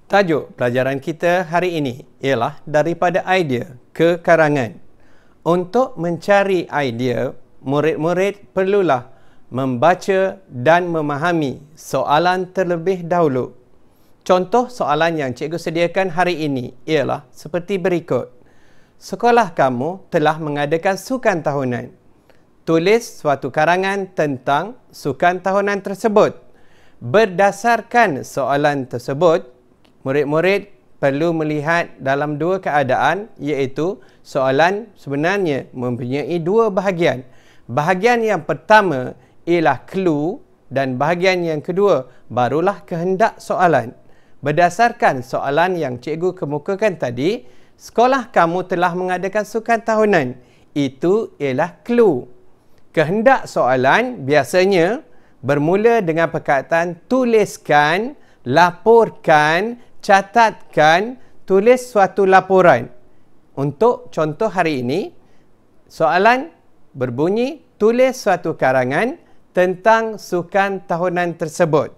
Tajuk pelajaran kita hari ini ialah daripada idea ke karangan. Untuk mencari idea, murid-murid perlulah membaca dan memahami soalan terlebih dahulu. Contoh soalan yang cikgu sediakan hari ini ialah seperti berikut. Sekolah kamu telah mengadakan sukan tahunan. Tulis suatu karangan tentang sukan tahunan tersebut. Berdasarkan soalan tersebut, murid-murid perlu melihat dalam dua keadaan, iaitu soalan sebenarnya mempunyai dua bahagian. Bahagian yang pertama ialah clue dan bahagian yang kedua barulah kehendak soalan. Berdasarkan soalan yang cikgu kemukakan tadi, sekolah kamu telah mengadakan sukan tahunan. Itu ialah clue. Kehendak soalan biasanya bermula dengan perkataan tuliskan, laporkan, catatkan, tulis suatu laporan. Untuk contoh hari ini, soalan berbunyi tulis suatu karangan tentang sukan tahunan tersebut.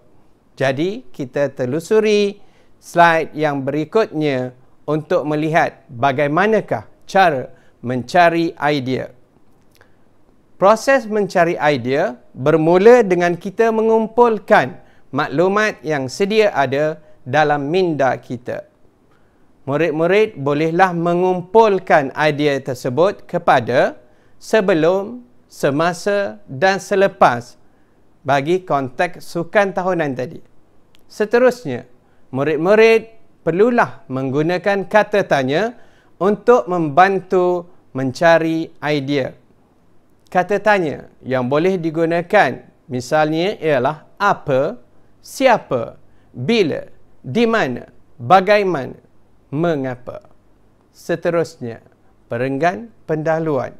Jadi, kita telusuri slide yang berikutnya untuk melihat bagaimanakah cara mencari idea. Proses mencari idea bermula dengan kita mengumpulkan maklumat yang sedia ada dalam minda kita. Murid-murid bolehlah mengumpulkan idea tersebut kepada sebelum, semasa dan selepas bagi konteks sukan tahunan tadi. Seterusnya, murid-murid perlulah menggunakan kata tanya untuk membantu mencari idea. Kata tanya yang boleh digunakan misalnya ialah apa, siapa, bila, di mana, bagaimana, mengapa. Seterusnya, perenggan pendahuluan.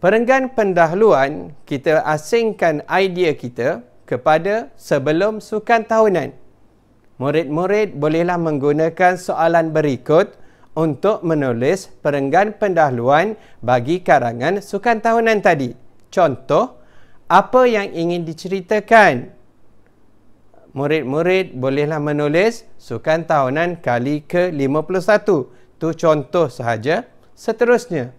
Perenggan pendahuluan, kita asingkan idea kita kepada sebelum sukan tahunan. Murid-murid bolehlah menggunakan soalan berikut untuk menulis perenggan pendahuluan bagi karangan sukan tahunan tadi. Contoh, apa yang ingin diceritakan? Murid-murid bolehlah menulis sukan tahunan kali ke-51. Itu contoh sahaja. Seterusnya,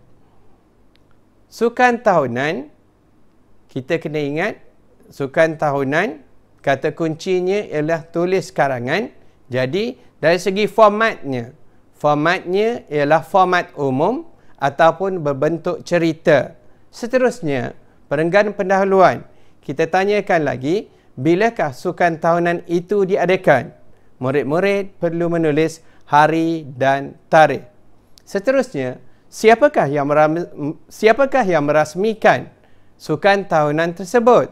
sukan tahunan, kita kena ingat, sukan tahunan, kata kuncinya ialah tulis karangan. Jadi, dari segi formatnya ialah format umum ataupun berbentuk cerita. Seterusnya, perenggan pendahuluan. Kita tanyakan lagi, bilakah sukan tahunan itu diadakan? Murid-murid perlu menulis hari dan tarikh. Seterusnya, siapakah yang merasmikan sukan tahunan tersebut?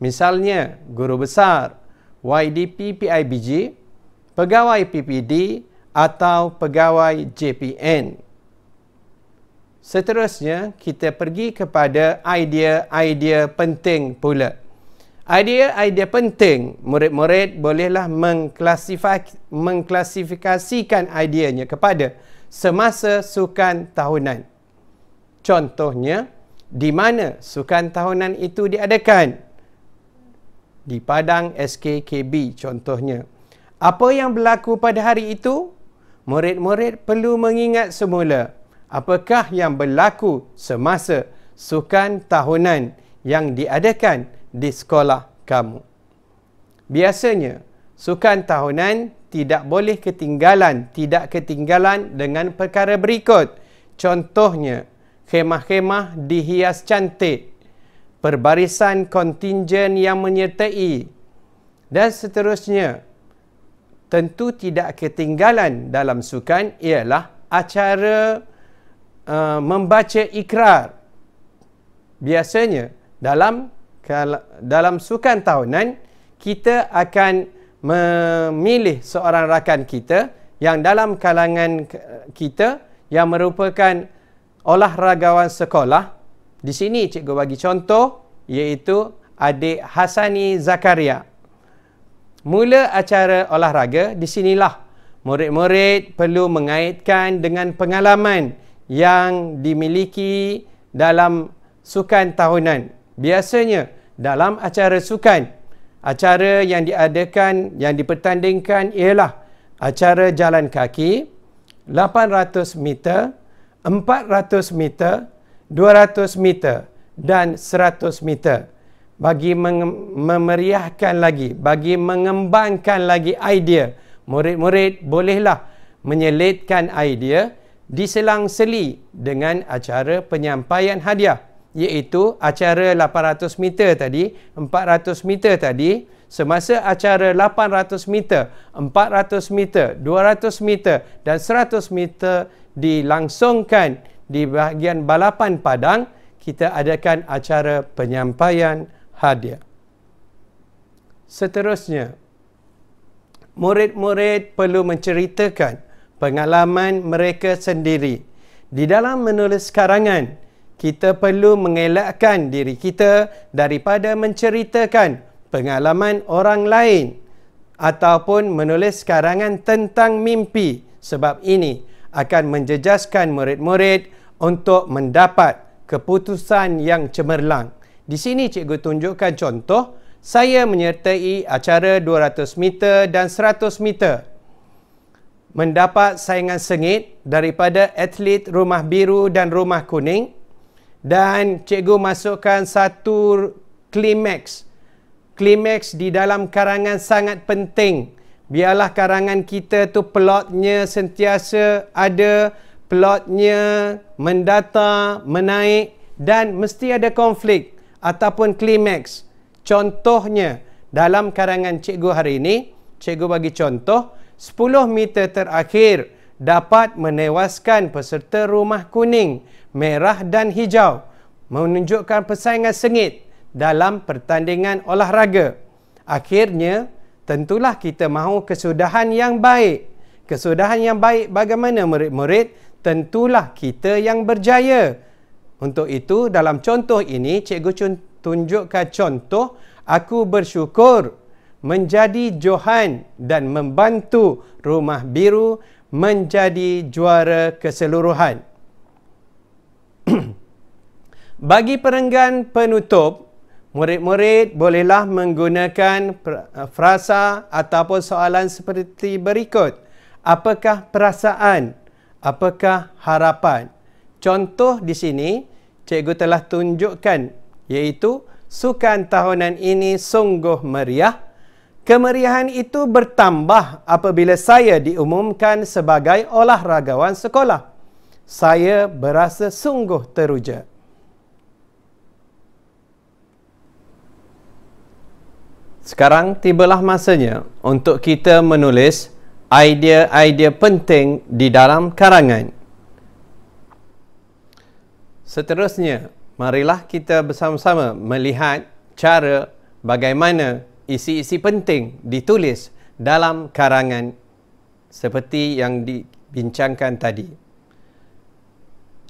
Misalnya, guru besar, YDP PIBG, pegawai PPD atau pegawai JPN. Seterusnya, kita pergi kepada idea-idea penting pula. Idea-idea penting, murid-murid bolehlah mengklasifikasikan ideanya kepada semasa sukan tahunan. Contohnya, di mana sukan tahunan itu diadakan? Di Padang SKKB contohnya. Apa yang berlaku pada hari itu? Murid-murid perlu mengingat semula apakah yang berlaku semasa sukan tahunan yang diadakan di sekolah kamu. Biasanya, sukan tahunan tidak ketinggalan dengan perkara berikut. Contohnya, khemah-khemah dihias cantik, perbarisan kontingen yang menyertai, dan seterusnya. Tentu tidak ketinggalan dalam sukan ialah acara membaca ikrar. Biasanya dalam sukan tahunan, kita akan memilih seorang rakan kita yang dalam kalangan kita yang merupakan olahragawan sekolah. Di sini cikgu bagi contoh, iaitu adik Hasani Zakaria. Mula acara olahraga, di sinilah murid-murid perlu mengaitkan dengan pengalaman yang dimiliki dalam sukan tahunan. Biasanya dalam acara sukan, acara yang diadakan, yang dipertandingkan ialah acara jalan kaki, 800 meter, 400 meter, 200 meter dan 100 meter. Bagi memeriahkan lagi, bagi mengembangkan lagi idea, murid-murid bolehlah menyelitkan idea diselang-seli dengan acara penyampaian hadiah, iaitu acara 800 meter tadi, 400 meter tadi. Semasa acara 800 meter, 400 meter, 200 meter dan 100 meter dilangsungkan di bahagian balapan padang, kita adakan acara penyampaian hadiah. Seterusnya, murid-murid perlu menceritakan pengalaman mereka sendiri. Di dalam menulis karangan, kita perlu mengelakkan diri kita daripada menceritakan pengalaman orang lain ataupun menulis karangan tentang mimpi, sebab ini akan menjejaskan murid-murid untuk mendapat keputusan yang cemerlang. Di sini cikgu tunjukkan contoh, saya menyertai acara 200 meter dan 100 meter. Mendapat saingan sengit daripada atlet Rumah Biru dan Rumah Kuning, dan cikgu masukkan satu klimaks. Klimaks di dalam karangan sangat penting. Biarlah karangan kita tu plotnya sentiasa ada, plotnya mendata, menaik dan mesti ada konflik ataupun klimaks. Contohnya, dalam karangan cikgu hari ini, cikgu bagi contoh, 10 meter terakhir dapat menewaskan peserta Rumah Kuning, Merah dan Hijau, menunjukkan persaingan sengit dalam pertandingan olahraga. Akhirnya, tentulah kita mahu kesudahan yang baik. Kesudahan yang baik bagaimana murid-murid? Tentulah kita yang berjaya. Untuk itu, dalam contoh ini, cikgu tunjukkan contoh, aku bersyukur menjadi Johan dan membantu Rumah Biru menjadi juara keseluruhan. Bagi perenggan penutup, murid-murid bolehlah menggunakan frasa ataupun soalan seperti berikut. Apakah perasaan? Apakah harapan? Contoh di sini, cikgu telah tunjukkan, iaitu sukan tahunan ini sungguh meriah. Kemeriahan itu bertambah apabila saya diumumkan sebagai olahragawan sekolah. Saya berasa sungguh teruja. Sekarang tibalah masanya untuk kita menulis idea-idea penting di dalam karangan. Seterusnya, marilah kita bersama-sama melihat cara bagaimana isi-isi penting ditulis dalam karangan seperti yang dibincangkan tadi.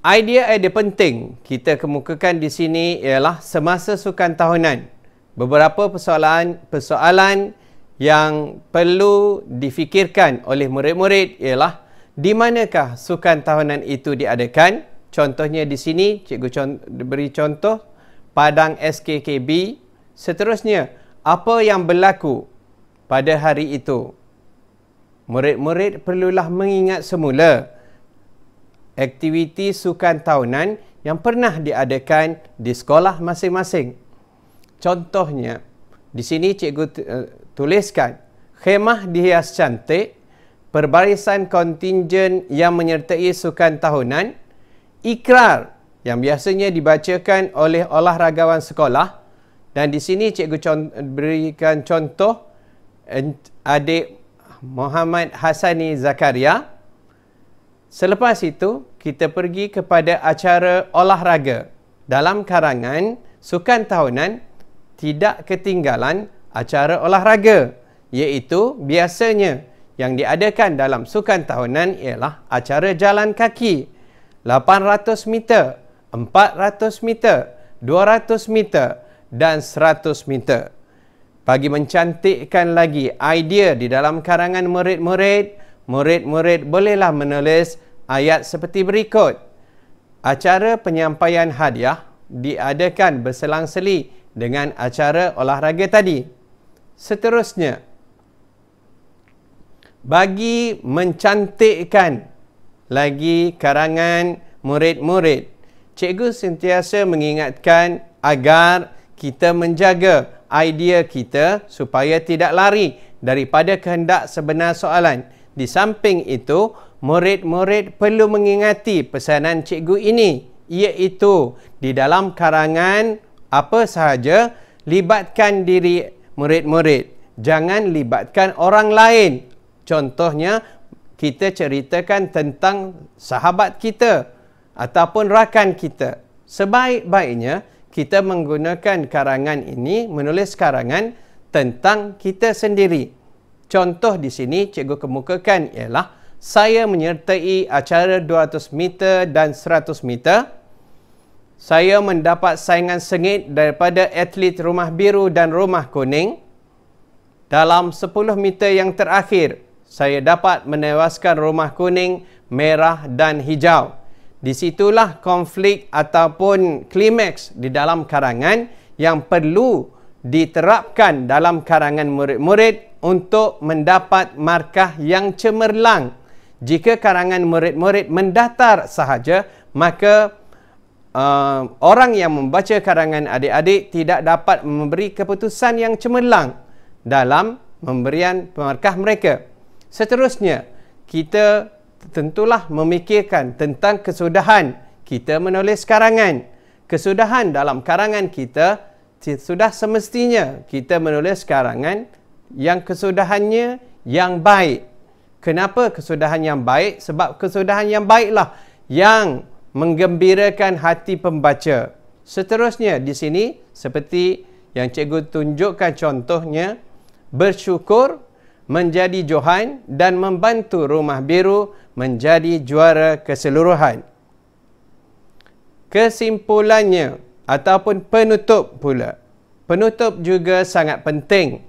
Idea-idea penting kita kemukakan di sini ialah semasa sukan tahunan. Beberapa persoalan yang perlu difikirkan oleh murid-murid ialah di manakah sukan tahunan itu diadakan. Contohnya di sini, cikgu beri contoh Padang SKKB. Seterusnya, apa yang berlaku pada hari itu? Murid-murid perlulah mengingat semula aktiviti sukan tahunan yang pernah diadakan di sekolah masing-masing. Contohnya, di sini cikgu tuliskan khemah dihias cantik, perbarisan kontingen yang menyertai sukan tahunan, ikrar yang biasanya dibacakan oleh olahragawan sekolah, dan di sini cikgu berikan contoh adik Muhammad Hasani Zakaria. Selepas itu, kita pergi kepada acara olahraga. Dalam karangan sukan tahunan, tidak ketinggalan acara olahraga, iaitu biasanya yang diadakan dalam sukan tahunan ialah acara jalan kaki, 800 meter, 400 meter, 200 meter dan 100 meter. Bagi mencantikkan lagi idea di dalam karangan murid-murid, murid-murid bolehlah menulis ayat seperti berikut. Acara penyampaian hadiah diadakan berselang-seli dengan acara olahraga tadi. Seterusnya, bagi mencantikkan lagi karangan murid-murid, cikgu sentiasa mengingatkan agar kita menjaga idea kita supaya tidak lari daripada kehendak sebenar soalan. Di samping itu, murid-murid perlu mengingati pesanan cikgu ini, iaitu di dalam karangan apa sahaja, libatkan diri murid-murid. Jangan libatkan orang lain. Contohnya, kita ceritakan tentang sahabat kita ataupun rakan kita. Sebaik-baiknya, kita menggunakan karangan ini, menulis karangan tentang kita sendiri. Contoh di sini cikgu kemukakan ialah, saya menyertai acara 200 meter dan 100 meter. Saya mendapat saingan sengit daripada atlet Rumah Biru dan Rumah Kuning. Dalam 10 meter yang terakhir, saya dapat menewaskan Rumah Kuning, Merah dan Hijau. Di situlah konflik ataupun klimaks di dalam karangan yang perlu diterapkan dalam karangan murid-murid untuk mendapat markah yang cemerlang. Jika karangan murid-murid mendatar sahaja, maka orang yang membaca karangan adik-adik tidak dapat memberi keputusan yang cemerlang dalam pemberian markah mereka. Seterusnya, kita tentulah memikirkan tentang kesudahan kita menulis karangan. Kesudahan dalam karangan kita, sudah semestinya kita menulis karangan yang kesudahannya yang baik. Kenapa kesudahan yang baik? Sebab kesudahan yang baiklah yang menggembirakan hati pembaca. Seterusnya di sini, seperti yang cikgu tunjukkan contohnya, bersyukur, menjadi Johan dan membantu Rumah Biru menjadi juara keseluruhan. Kesimpulannya ataupun penutup pula. Penutup juga sangat penting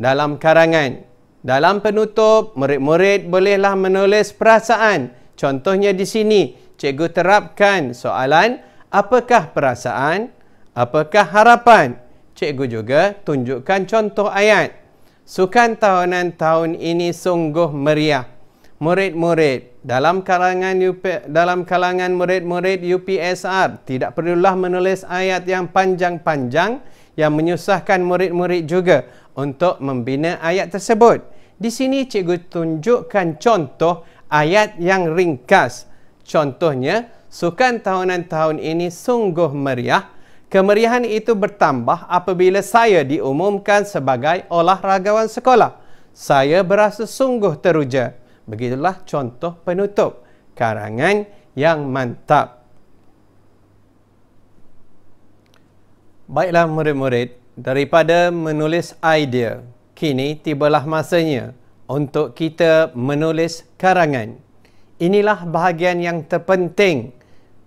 dalam karangan. Dalam penutup, murid-murid bolehlah menulis perasaan. Contohnya di sini, cikgu terapkan soalan, apakah perasaan? Apakah harapan? Cikgu juga tunjukkan contoh ayat. Sukan tahunan tahun ini sungguh meriah. Murid-murid dalam kalangan murid-murid UPSR tidak perlulah menulis ayat yang panjang-panjang yang menyusahkan murid-murid juga untuk membina ayat tersebut. Di sini cikgu tunjukkan contoh ayat yang ringkas. Contohnya, sukan tahunan tahun ini sungguh meriah. Kemeriahan itu bertambah apabila saya diumumkan sebagai olahragawan sekolah. Saya berasa sungguh teruja. Begitulah contoh penutup karangan yang mantap. Baiklah murid-murid, daripada menulis idea, kini tibalah masanya untuk kita menulis karangan. Inilah bahagian yang terpenting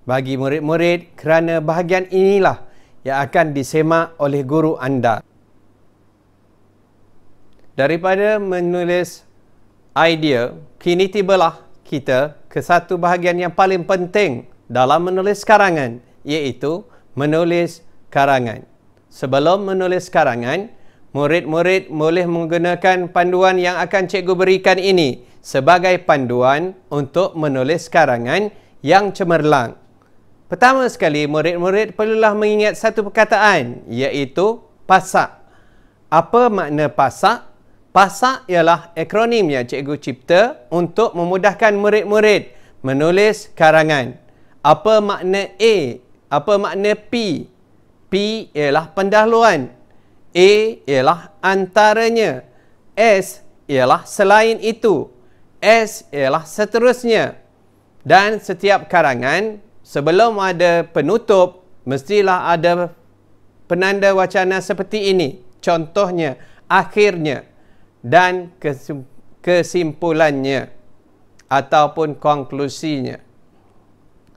bagi murid-murid kerana bahagian inilah yang akan disemak oleh guru anda. Daripada menulis idea, kini tibalah kita ke satu bahagian yang paling penting dalam menulis karangan, iaitu menulis karangan. Sebelum menulis karangan, murid-murid boleh menggunakan panduan yang akan cikgu berikan ini sebagai panduan untuk menulis karangan yang cemerlang. Pertama sekali, murid-murid perlulah mengingat satu perkataan, iaitu PASAK. Apa makna PASAK? PASAK ialah akronim yang cikgu cipta untuk memudahkan murid-murid menulis karangan. Apa makna A? Apa makna P? P ialah pendahuluan. A ialah antaranya. S ialah selain itu. S ialah seterusnya. Dan setiap karangan, sebelum ada penutup, mestilah ada penanda wacana seperti ini. Contohnya, akhirnya dan kesimpulannya ataupun konklusinya.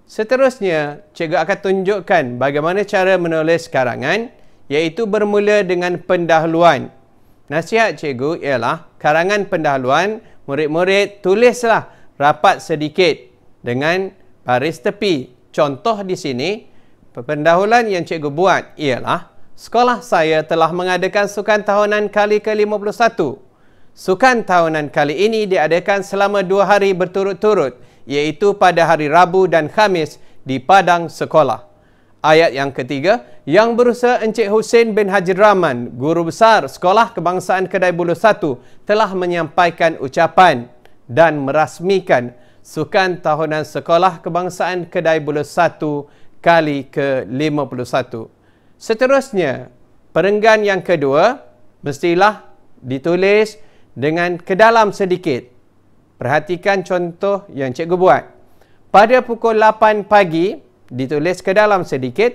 Seterusnya, cikgu akan tunjukkan bagaimana cara menulis karangan, iaitu bermula dengan pendahuluan. Nasihat cikgu ialah karangan pendahuluan, murid-murid tulislah rapat sedikit dengan baris tepi. Contoh di sini, pendahuluan yang cikgu buat ialah Sekolah saya telah mengadakan sukan tahunan kali ke-51. Sukan tahunan kali ini diadakan selama 2 hari berturut-turut, iaitu pada hari Rabu dan Khamis di padang sekolah. Ayat yang ketiga, Yang Berusaha Encik Hussein bin Haji Rahman, Guru Besar Sekolah Kebangsaan Kedai Bulu 1, telah menyampaikan ucapan dan merasmikan Sukan Tahunan Sekolah Kebangsaan Kedai Bulu 1 kali ke-51. Seterusnya, perenggan yang kedua mestilah ditulis dengan ke dalam sedikit. Perhatikan contoh yang cikgu buat. Pada pukul 8 pagi, ditulis ke dalam sedikit.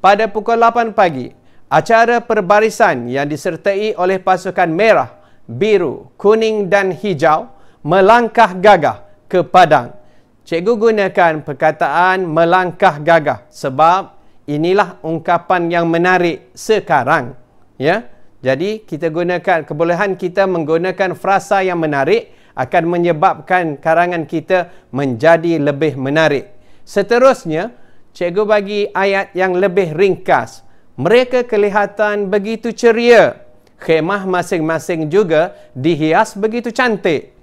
Pada pukul 8 pagi, acara perbarisan yang disertai oleh pasukan merah, biru, kuning dan hijau melangkah gagah ke padang. Cikgu gunakan perkataan melangkah gagah sebab inilah ungkapan yang menarik sekarang. Ya, jadi kita gunakan, kebolehan kita menggunakan frasa yang menarik akan menyebabkan karangan kita menjadi lebih menarik. Seterusnya, cikgu bagi ayat yang lebih ringkas. Mereka kelihatan begitu ceria. Khemah masing-masing juga dihias begitu cantik.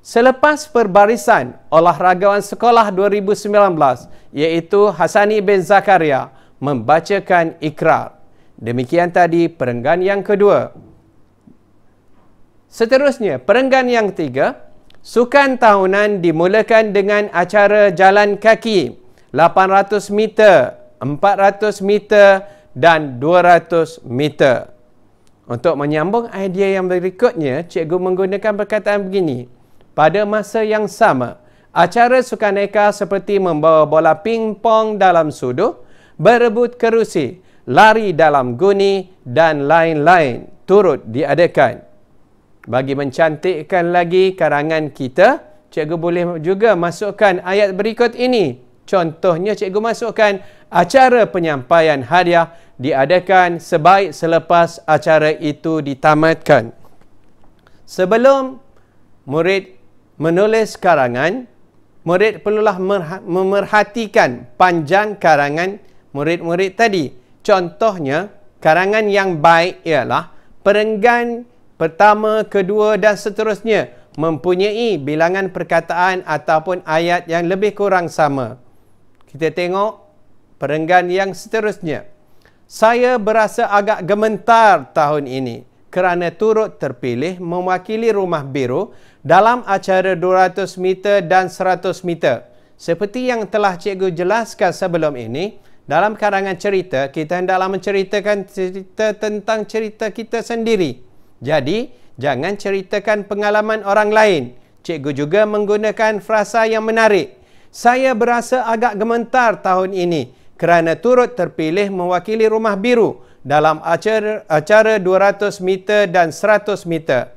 Selepas perbarisan olahragawan sekolah 2019, iaitu Hasani bin Zakaria, membacakan ikrar. Demikian tadi perenggan yang kedua. Seterusnya, perenggan yang ketiga, sukan tahunan dimulakan dengan acara jalan kaki 800 meter, 400 meter dan 200 meter. Untuk menyambung idea yang berikutnya, cikgu menggunakan perkataan begini. Pada masa yang sama, acara sukaneka seperti membawa bola pingpong dalam suduh, berebut kerusi, lari dalam guni dan lain-lain turut diadakan. Bagi mencantikkan lagi karangan kita, cikgu boleh juga masukkan ayat berikut ini. Contohnya, cikgu masukkan acara penyampaian hadiah diadakan sebaik selepas acara itu ditamatkan. Sebelum murid menulis karangan, murid perlulah memerhatikan panjang karangan murid-murid tadi. Contohnya, karangan yang baik ialah perenggan pertama, kedua dan seterusnya mempunyai bilangan perkataan ataupun ayat yang lebih kurang sama. Kita tengok perenggan yang seterusnya. Saya berasa agak gementar tahun ini kerana turut terpilih mewakili Rumah Biru dalam acara 200 meter dan 100 meter. Seperti yang telah cikgu jelaskan sebelum ini, dalam karangan cerita, kita hendaklah menceritakan cerita tentang cerita kita sendiri. Jadi, jangan ceritakan pengalaman orang lain. Cikgu juga menggunakan frasa yang menarik. Saya berasa agak gementar tahun ini kerana turut terpilih mewakili Rumah Biru dalam acara 200 meter dan 100 meter.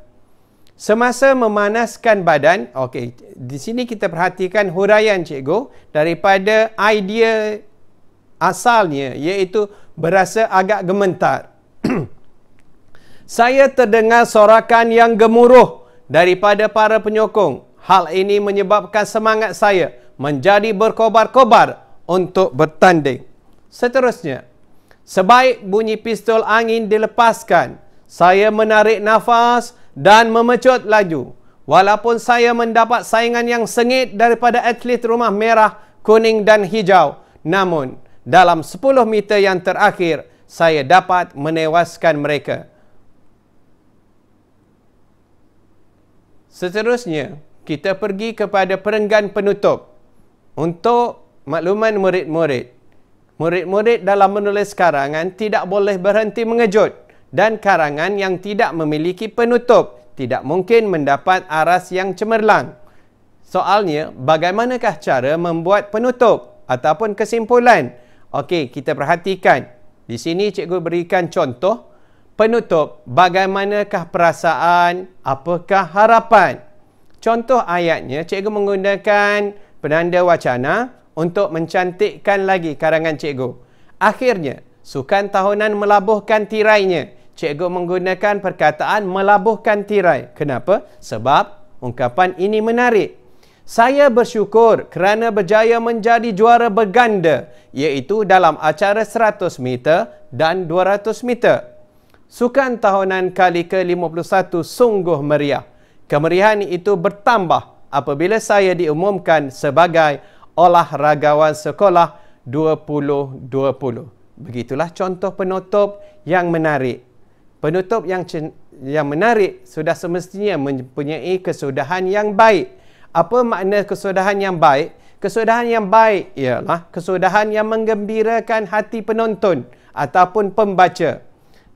Semasa memanaskan badan, okey, di sini kita perhatikan huraian cikgu daripada idea asalnya, iaitu berasa agak gementar. Saya terdengar sorakan yang gemuruh daripada para penyokong. Hal ini menyebabkan semangat saya menjadi berkobar-kobar untuk bertanding. Seterusnya, sebaik bunyi pistol angin dilepaskan, saya menarik nafas dan memecut laju. Walaupun saya mendapat saingan yang sengit daripada atlet Rumah Merah, Kuning dan Hijau, namun dalam 10 meter yang terakhir, saya dapat menewaskan mereka. Seterusnya, kita pergi kepada perenggan penutup. Untuk makluman murid-murid, murid-murid dalam menulis karangan tidak boleh berhenti mengejut, dan karangan yang tidak memiliki penutup tidak mungkin mendapat aras yang cemerlang. Soalnya, bagaimanakah cara membuat penutup ataupun kesimpulan? Okey, kita perhatikan. Di sini cikgu berikan contoh penutup. Bagaimanakah perasaan? Apakah harapan? Contoh ayatnya, cikgu menggunakan penanda wacana untuk mencantikkan lagi karangan cikgu. Akhirnya, sukan tahunan melabuhkan tirainya. Cikgu menggunakan perkataan melabuhkan tirai. Kenapa? Sebab ungkapan ini menarik. Saya bersyukur kerana berjaya menjadi juara berganda, iaitu dalam acara 100 meter dan 200 meter. Sukan tahunan kali ke-51 sungguh meriah. Kemeriahan itu bertambah apabila saya diumumkan sebagai olahragawan sekolah 2020. Begitulah contoh penutup yang menarik. Penutup yang menarik sudah semestinya mempunyai kesudahan yang baik. Apa makna kesudahan yang baik? Kesudahan yang baik ialah kesudahan yang menggembirakan hati penonton ataupun pembaca.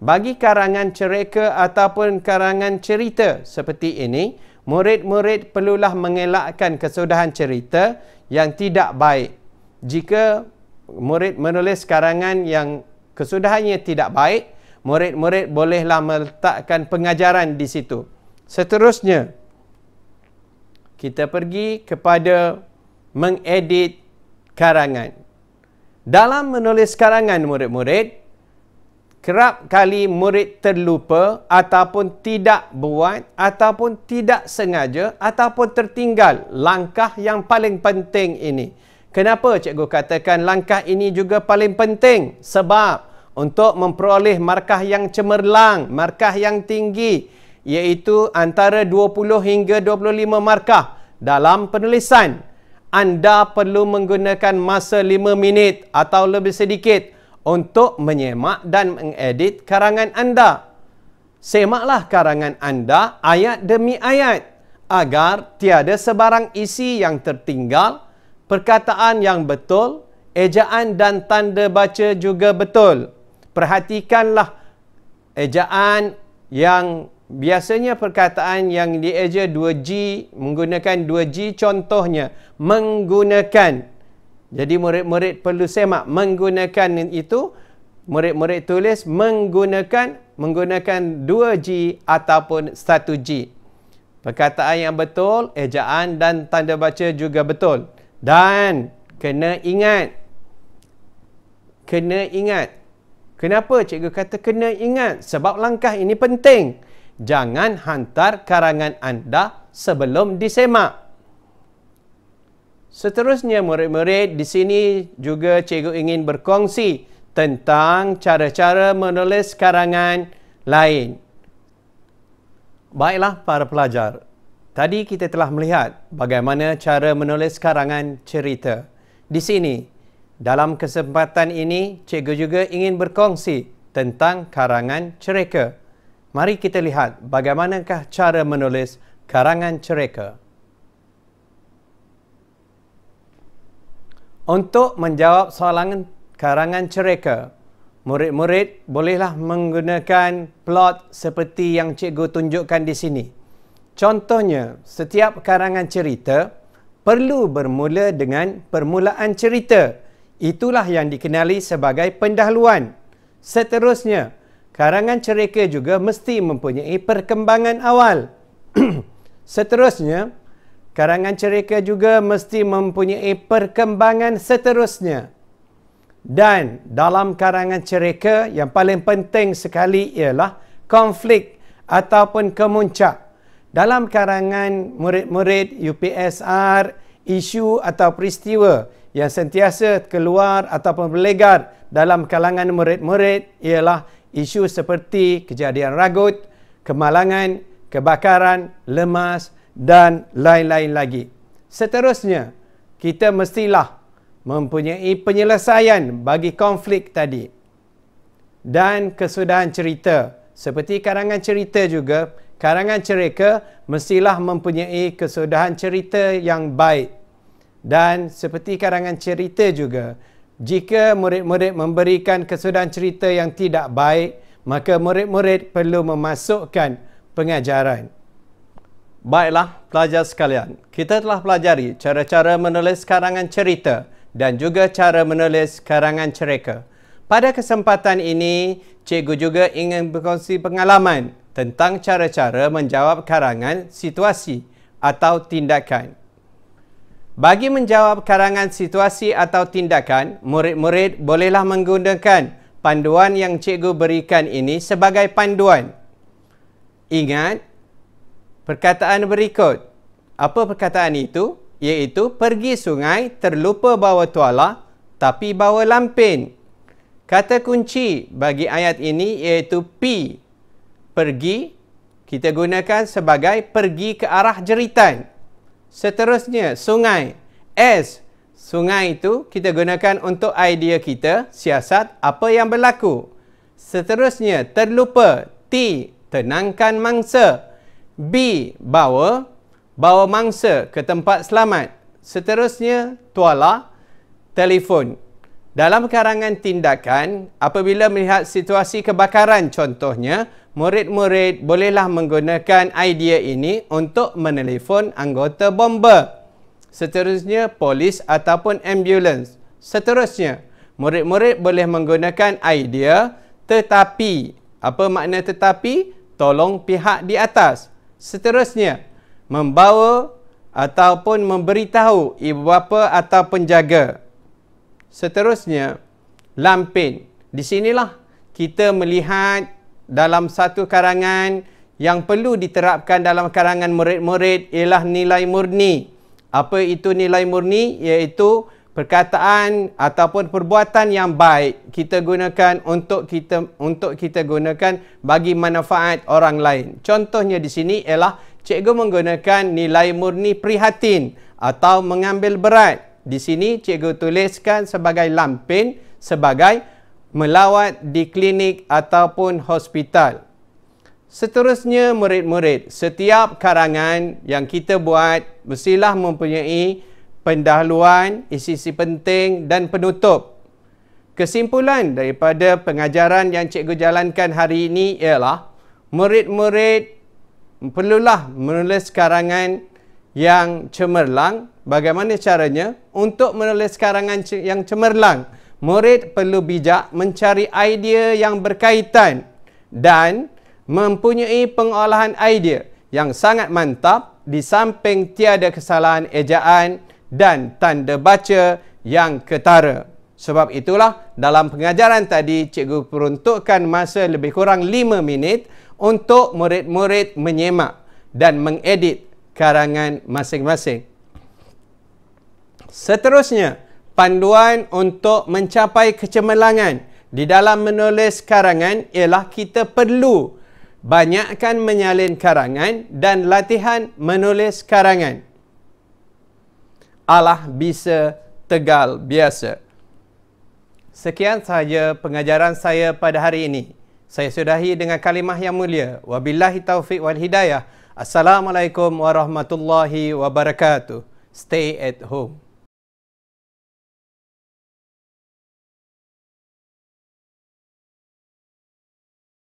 Bagi karangan cerita ataupun karangan cerita seperti ini, murid-murid perlulah mengelakkan kesudahan cerita yang tidak baik. Jika murid menulis karangan yang kesudahannya tidak baik, murid-murid bolehlah meletakkan pengajaran di situ. Seterusnya, kita pergi kepada mengedit karangan. Dalam menulis karangan murid-murid, kerap kali murid terlupa ataupun tidak buat ataupun tidak sengaja ataupun tertinggal langkah yang paling penting ini. Kenapa cikgu katakan langkah ini juga paling penting? Sebab untuk memperoleh markah yang cemerlang, markah yang tinggi, iaitu antara 20 hingga 25 markah dalam penulisan, anda perlu menggunakan masa 5 minit atau lebih sedikit untuk menyemak dan mengedit karangan anda. Semaklah karangan anda ayat demi ayat agar tiada sebarang isi yang tertinggal, perkataan yang betul, ejaan dan tanda baca juga betul. Perhatikanlah ejaan yang biasanya perkataan yang dieja 2G, menggunakan 2G contohnya, menggunakan. Jadi murid-murid perlu semak menggunakan itu, murid-murid tulis menggunakan 2G ataupun 1G. Perkataan yang betul, ejaan dan tanda baca juga betul. Dan kena ingat. Kenapa cikgu kata kena ingat? Sebab langkah ini penting. Jangan hantar karangan anda sebelum disemak. Seterusnya murid-murid, di sini juga cikgu ingin berkongsi tentang cara-cara menulis karangan lain. Baiklah para pelajar, tadi kita telah melihat bagaimana cara menulis karangan cerita. Di sini, dalam kesempatan ini, cikgu juga ingin berkongsi tentang karangan cerita. Mari kita lihat bagaimanakah cara menulis karangan cerita. Untuk menjawab soalan karangan cerita, murid-murid bolehlah menggunakan plot seperti yang cikgu tunjukkan di sini. Contohnya, setiap karangan cerita perlu bermula dengan permulaan cerita. Itulah yang dikenali sebagai pendahuluan. Seterusnya, karangan cerita juga mesti mempunyai perkembangan awal. Seterusnya, karangan cerita juga mesti mempunyai perkembangan seterusnya. Dan dalam karangan cerita yang paling penting sekali ialah konflik ataupun kemuncak. Dalam karangan murid-murid UPSR, isu atau peristiwa yang sentiasa keluar ataupun berlegar dalam kalangan murid-murid ialah isu seperti kejadian ragut, kemalangan, kebakaran, lemas dan lain-lain lagi. Seterusnya, kita mestilah mempunyai penyelesaian bagi konflik tadi. Dan kesudahan cerita. Seperti karangan cerita juga, karangan cerita mestilah mempunyai kesudahan cerita yang baik. Dan seperti karangan cerita juga, jika murid-murid memberikan kesudahan cerita yang tidak baik, maka murid-murid perlu memasukkan pengajaran. Baiklah pelajar sekalian, kita telah pelajari cara-cara menulis karangan cerita dan juga cara menulis karangan cerita. Pada kesempatan ini, cikgu juga ingin berkongsi pengalaman tentang cara-cara menjawab karangan situasi atau tindakan. Bagi menjawab karangan situasi atau tindakan, murid-murid bolehlah menggunakan panduan yang cikgu berikan ini sebagai panduan. Ingat perkataan berikut. Apa perkataan itu? iaitu pergi sungai, terlupa bawa tuala, tapi bawa lampin. Kata kunci bagi ayat ini iaitu P. Pergi, kita gunakan sebagai pergi ke arah jeritan. Seterusnya, sungai. S. Sungai itu kita gunakan untuk idea kita, siasat apa yang berlaku. Seterusnya, terlupa. T. Tenangkan mangsa. B. Bawa mangsa ke tempat selamat. Seterusnya, tuala, telefon. Dalam karangan tindakan, apabila melihat situasi kebakaran contohnya, murid-murid bolehlah menggunakan idea ini untuk menelefon anggota bomba. Seterusnya, polis ataupun ambulans. Seterusnya, murid-murid boleh menggunakan idea tetapi. Apa makna tetapi? Tolong pihak di atas. Seterusnya, membawa ataupun memberitahu ibu bapa atau penjaga. Seterusnya, lampin. Di sinilah kita melihat dalam satu karangan yang perlu diterapkan dalam karangan murid-murid ialah nilai murni. Apa itu nilai murni? Iaitu perkataan ataupun perbuatan yang baik kita gunakan untuk kita gunakan bagi manfaat orang lain. Contohnya di sini ialah cikgu menggunakan nilai murni prihatin atau mengambil berat. Di sini cikgu tuliskan sebagai lampin, sebagai melawat di klinik ataupun hospital. Seterusnya murid-murid, setiap karangan yang kita buat mestilah mempunyai pendahuluan, isi-isi penting dan penutup. Kesimpulan daripada pengajaran yang cikgu jalankan hari ini ialah murid-murid perlulah menulis karangan yang cemerlang. Bagaimana caranya? Untuk menulis karangan yang cemerlang, murid perlu bijak mencari idea yang berkaitan dan mempunyai pengolahan idea yang sangat mantap di samping tiada kesalahan ejaan dan tanda baca yang ketara. Sebab itulah dalam pengajaran tadi cikgu peruntukkan masa lebih kurang 5 minit untuk murid-murid menyemak dan mengedit karangan masing-masing. Seterusnya, panduan untuk mencapai kecemerlangan di dalam menulis karangan ialah kita perlu banyakkan menyalin karangan dan latihan menulis karangan. Alah bisa, tegal biasa. Sekian sahaja pengajaran saya pada hari ini. Saya sudahi dengan kalimah yang mulia. Wabillahi taufiq wal hidayah. Assalamualaikum warahmatullahi wabarakatuh. Stay at home.